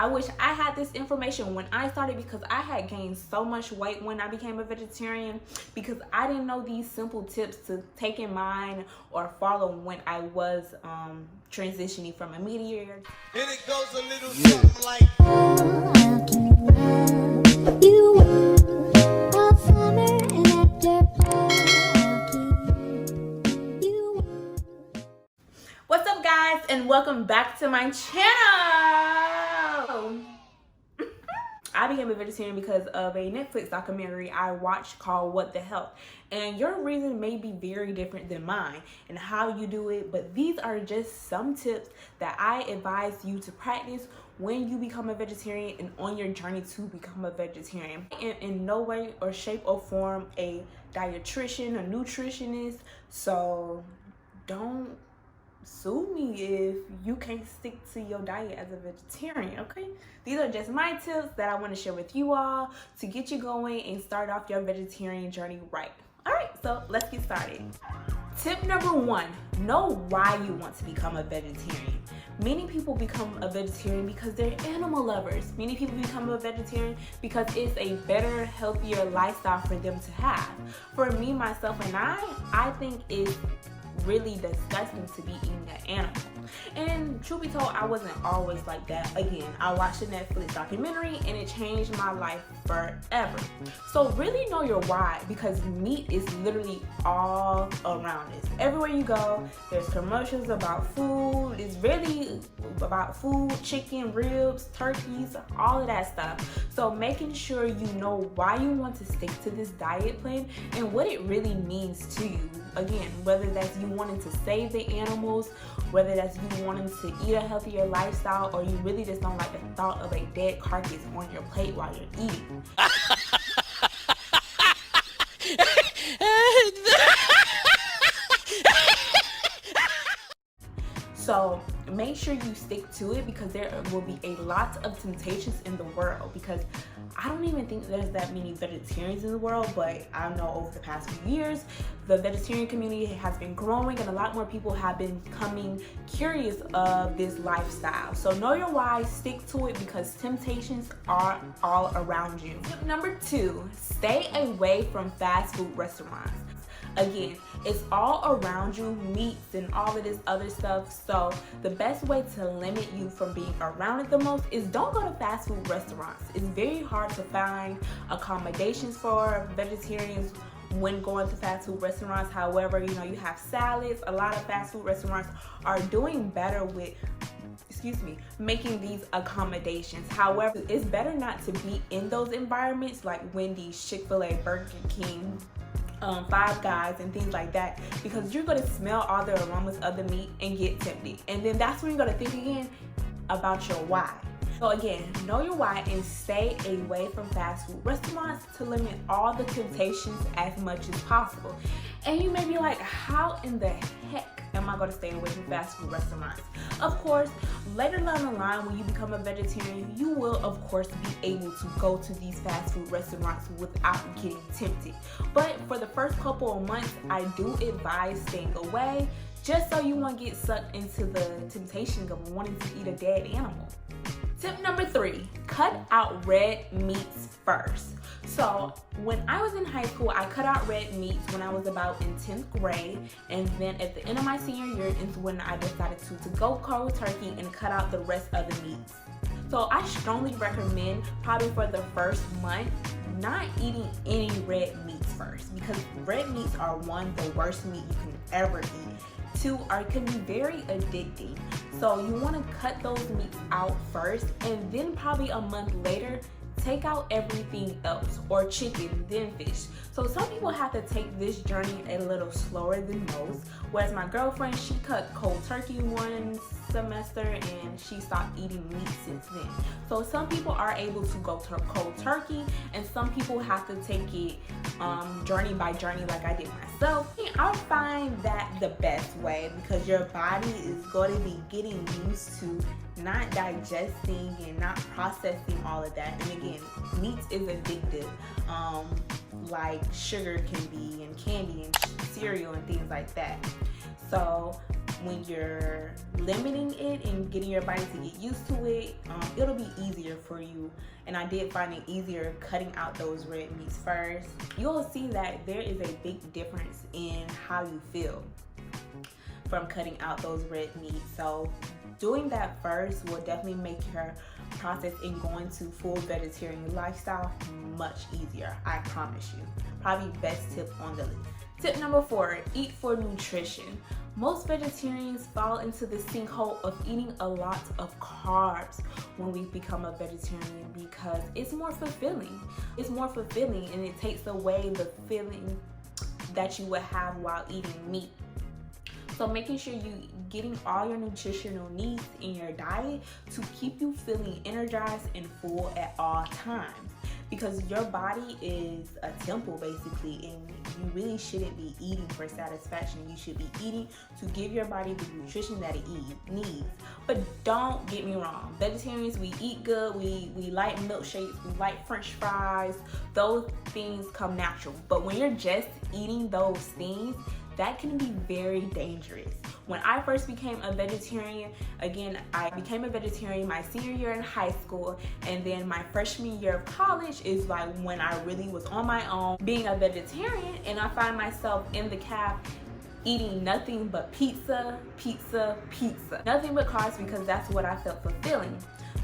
I wish I had this information when I started, because I had gained so much weight when I became a vegetarian because I didn't know these simple tips to take in mind or follow when I was transitioning from a meat eater. And it goes a little something like What's up, guys, and welcome back to my channel. I became a vegetarian because of a Netflix documentary I watched called What the Health. And your reason may be very different than mine and how you do it, but these are just some tips that I advise you to practice when you become a vegetarian and on your journey to become a vegetarian. In no way or shape or form a dietitian or nutritionist, so don't sue me if you can't stick to your diet as a vegetarian, okay? These are just my tips that I want to share with you all to get you going and start off your vegetarian journey right. All right, so let's get started. Tip number 1, know why you want to become a vegetarian. Many people become a vegetarian because they're animal lovers. Many people become a vegetarian because it's a better, healthier lifestyle for them to have. For me, myself, and I think it's really disgusting to be eating an animal. And truth be told, I wasn't always like that. Again, I watched a Netflix documentary and it changed my life forever. So really know your why, because meat is literally all around us. Everywhere you go, there's commercials about food. It's really about food, chicken, ribs, turkeys, all of that stuff. So making sure you know why you want to stick to this diet plan and what it really means to you. Again, whether that's you wanting to save the animals, whether that's you wanting to eat a healthier lifestyle, or you really just don't like the thought of a dead carcass on your plate while you're eating. So make sure you stick to it, because there will be a lot of temptations in the world, because I don't even think there's that many vegetarians in the world, but I know over the past few years the vegetarian community has been growing and a lot more people have been becoming curious of this lifestyle. So know your why, stick to it, because temptations are all around you. Tip number 2, stay away from fast food restaurants. Again, it's all around you, meats and all of this other stuff. So the best way to limit you from being around it the most is don't go to fast food restaurants. It's very hard to find accommodations for vegetarians when going to fast food restaurants. However, you know, you have salads. A lot of fast food restaurants are doing better with making these accommodations. However, it's better not to be in those environments like Wendy's, Chick-fil-A, Burger King, Five Guys and things like that, because you're going to smell all the aromas of the meat and get tempted, and then that's when you're going to think again about your why. So again, know your why and stay away from fast food restaurants to limit all the temptations as much as possible. And you may be like, how in the heck am I going to stay away from fast food restaurants? Of course, later down the line when you become a vegetarian, you will of course be able to go to these fast food restaurants without getting tempted. But for the first couple of months, I do advise staying away, just so you won't get sucked into the temptation of wanting to eat a dead animal. Tip number 3, cut out red meats first. So when I was in high school, I cut out red meats when I was about in 10th grade, and then at the end of my senior year is when I decided to go cold turkey and cut out the rest of the meats. So I strongly recommend, probably for the first month, not eating any red meats first, because red meats are 1, the worst meat you can ever eat. 2, can be very addicting. So you want to cut those meats out first, and then probably a month later take out everything else, or chicken, then fish. So some people have to take this journey a little slower than most, whereas my girlfriend, she cut cold turkey one semester and she stopped eating meat since then. So some people are able to go to cold turkey, and some people have to take it journey by journey like I did myself. I find that the best way, because your body is going to be getting used to not digesting and not processing all of that. And again, meat is addictive, like sugar can be, and candy and cereal and things like that. So when you're limiting it and getting your body to get used to it, it'll be easier for you. And I did find it easier cutting out those red meats first. You'll see that there is a big difference in how you feel from cutting out those red meats. So doing that first will definitely make your process in going to full vegetarian lifestyle much easier. I promise you. Probably best tip on the list. Tip number 4, eat for nutrition. Most vegetarians fall into the sinkhole of eating a lot of carbs when we become a vegetarian because it's more fulfilling. It's more fulfilling and it takes away the feeling that you would have while eating meat. So making sure you're getting all your nutritional needs in your diet to keep you feeling energized and full at all times. Because your body is a temple basically, and you really shouldn't be eating for satisfaction. You should be eating to give your body the nutrition that it needs. But don't get me wrong, vegetarians, we eat good, we like milkshakes, we like french fries, those things come natural. But when you're just eating those things, that can be very dangerous. When I first became a vegetarian, again, I became a vegetarian my senior year in high school, and then my freshman year of college is like when I really was on my own being a vegetarian, and I find myself in the cab eating nothing but pizza, pizza, pizza. Nothing but carbs because that's what I felt fulfilling.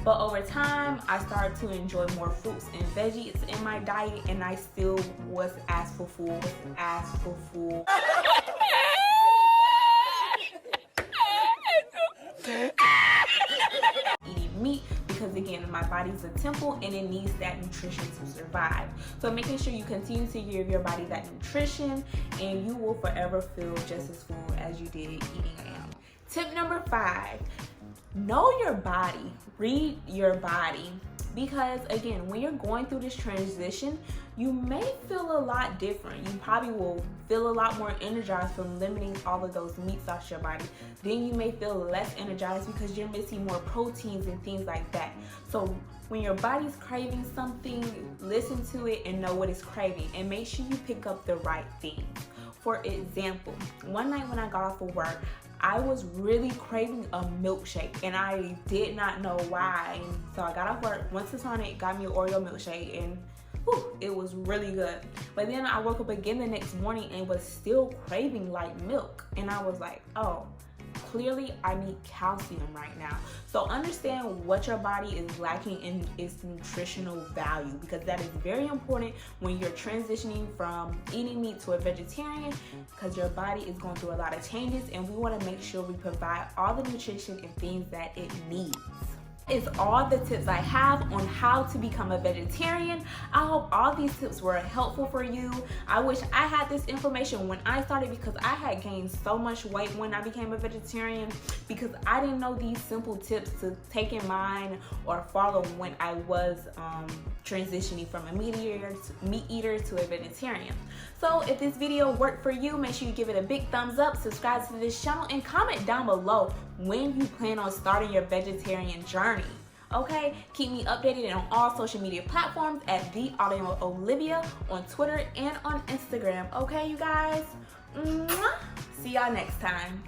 But over time, I started to enjoy more fruits and veggies in my diet, and I still was as full. Eating meat because again, my body's a temple and it needs that nutrition to survive. So making sure you continue to give your body that nutrition, and you will forever feel just as full as you did eating an animal. Tip number 5. Know your body, read your body, because again, when you're going through this transition, you may feel a lot different. You probably will feel a lot more energized from limiting all of those meats off your body. Then you may feel less energized because you're missing more proteins and things like that. So when your body's craving something, listen to it and know what it's craving, and make sure you pick up the right things. For example, one night when I got off of work, I was really craving a milkshake and I did not know why. So I got off work, went to Sonic, got me an Oreo milkshake, and whew, it was really good. But then I woke up again the next morning and was still craving like milk. And I was like, oh, clearly I need calcium right now. So understand what your body is lacking in its nutritional value, because that is very important when you're transitioning from eating meat to a vegetarian, because your body is going through a lot of changes and we want to make sure we provide all the nutrition and things that it needs. Is all the tips I have on how to become a vegetarian. I hope all these tips were helpful for you. I wish I had this information when I started, because I had gained so much weight when I became a vegetarian because I didn't know these simple tips to take in mind or follow when I was transitioning from a meat eater to a vegetarian. So if this video worked for you, make sure you give it a big thumbs up, subscribe to this channel, and comment down below when you plan on starting your vegetarian journey. Okay, keep me updated on all social media platforms at TheOlivia on Twitter and on Instagram. Okay, you guys? Mwah. See y'all next time.